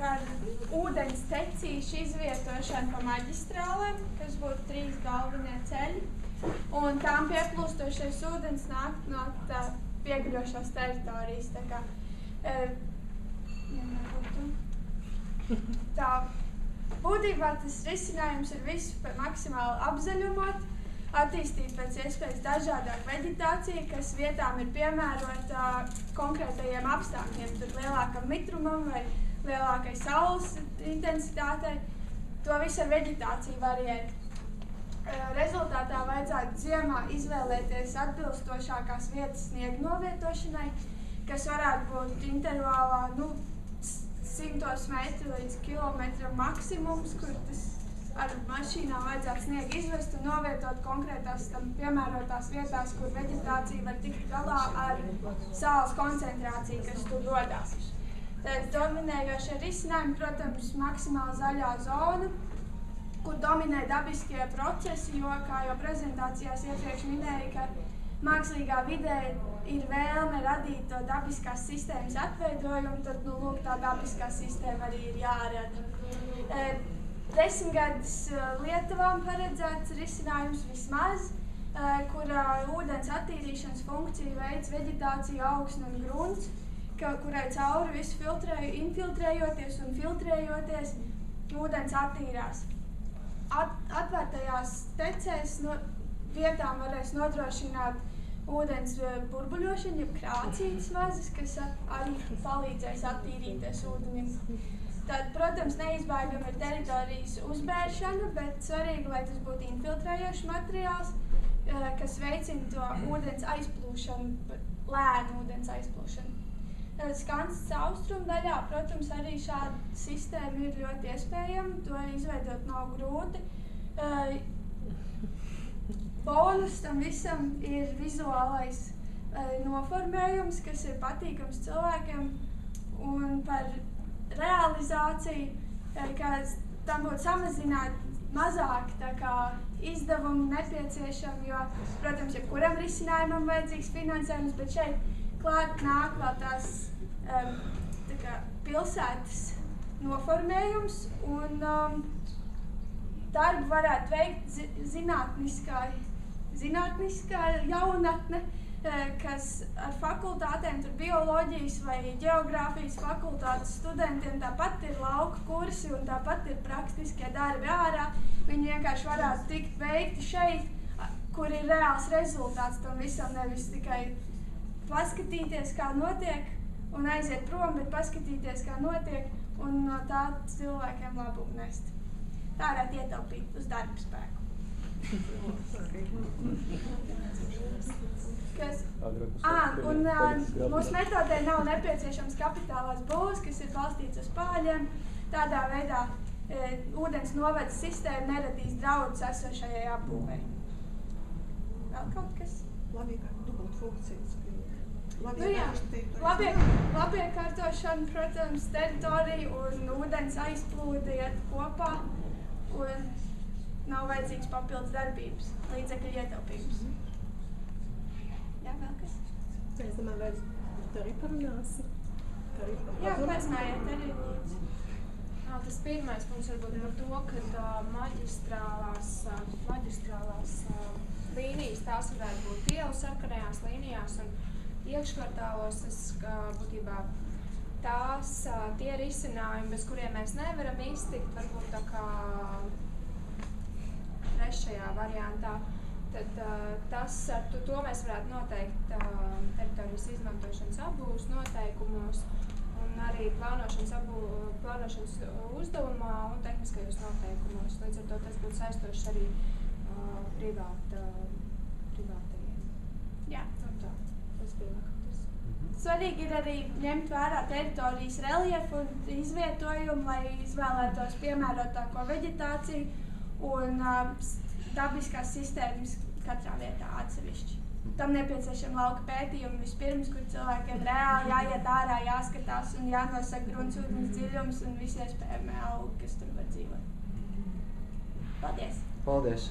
par ūdens tecīšu izvietošanu pa maģistrālēm, kas būtu 3 galvenie ceļi. Un tām pieplūstošais ūdens nāk no pieguļošās teritorijas. Tā būtībā tas risinājums ir visu maksimāli apzaļumot, attīstīt pēc iespējas dažādāk veģetāciju, kas vietām ir piemērota konkrētajiem apstākļiem, tur lielākam mitrumam vai lielākai saules intensitātei. To visu ar veģetāciju variēt. Rezultātā vajadzētu ziemā izvēlēties atbilstošākās vietas sniega novietošanai, kas varētu būt intervālā 100 metru līdz kilometram maksimums, kur tas ar mašīnām vajadzētu sniegu izvest un novietot konkrētās tam piemērotās vietās, kur veģetācija var tikt galā ar saules koncentrāciju, kas tur rodās. Tad dominējošie risinājumi, protams, maksimāli zaļā zona, kur dominē dabiskie procesi, jo, kā jau prezentācijās iepriekš minēja, ka mākslīgā vidē ir vēlme radīt to dabiskās sistēmas atveidojumu, tad, lūk, tā dabiskā sistēma arī ir jārada. 10 gadus Lietuvām paredzēts risinājums vismaz, kurā ūdens attīrīšanas funkciju veids veģetācija, augsne un grunts, kurai cauri visu infiltrējoties un filtrējoties, ūdens attīrās. Atvērtajās tecēs vietām varēs nodrošināt ūdens burbuļošanu, jeb krācītes mazas, kas arī palīdzēs attīrīties ūdenim. Tad, protams, neizbēgami ir teritorijas uzbēršana, bet svarīgi, lai tas būtu infiltrējošs materiāls, kas veicina to ūdens aizplūšanu, lēnu ūdens aizplūšanu. Skansas austrumu daļā, protams, arī šāda sistēma ir ļoti iespējama, to izveidot nav grūti. Bonus tam visam ir vizuālais noformējums, kas ir patīkams cilvēkiem, un par realizāciju, ka tam būtu samazināt mazāk izdevumu nepieciešami, jo, protams, jebkuram risinājumam vajadzīgs finansējums, bet šeit klāt nāk vēl tās pilsētas noformējums, un darbu varētu veikt zinātniskā jaunatne, kas ar fakultātēm, tur bioloģijas vai ģeogrāfijas fakultātes studentiem tāpat ir lauka kursi un tāpat ir praktiskie darbi ārā. Viņi vienkārši varētu tikt veikti šeit, kur ir reāls rezultāts tam visam, nevis tikai paskatīties, kā notiek, un aiziet prom, bet paskatīties, kā notiek, un no tā cilvēkiem labumu nest. Tā varētu ietaupīt uz darba spēku. Mūsu metodē nav nepieciešams kapitālās būvs, kas ir balstīts uz pāļiem. Tādā veidā ūdens novads sistēma neradīs draudus esošajai apbūvei. Vēl kaut kas? Labāk dubult funkcijas. Labiekārtošana, protams, teritorija un ūdens aizplūde iet kopā, un nav vajadzīgs papildus darbības, līdzekļu ietaupības. Jā, vēl kas? Es domāju, vai tu arī parunāsi? Jā, parunājiet arī lūdzu. Tas pirmais punkts varbūt par to, ka maģistrālās līnijas tās varētu būt ielu sarkanajās līnijās un iekškvartālos būtībā tās tie risinājumi, bez kuriem mēs nevaram iztikt, varbūt tā kā trešajā variantā, tad to mēs varētu noteikt teritorijas izmantošanas apbūves noteikumos un arī plānošanas uzdevumā un tehniskajos noteikumos. Līdz ar to tas būtu saistošs arī privātajiem. Jā. Tas bija vakar. Svarīgi ir arī ņemt vērā teritorijas reliefu un izvietojumu, lai izvēlētos piemērotāko veģetāciju un dabiskās sistēmas katrā vietā atsevišķi. Tam nepieciešami lauka pētījumi vispirms, kur cilvēkiem reāli jāiet ārā, jāskatās un jānosaka grunts ūdens dziļums un visi iespējami augi, kas tur var dzīvot. Paldies! Paldies!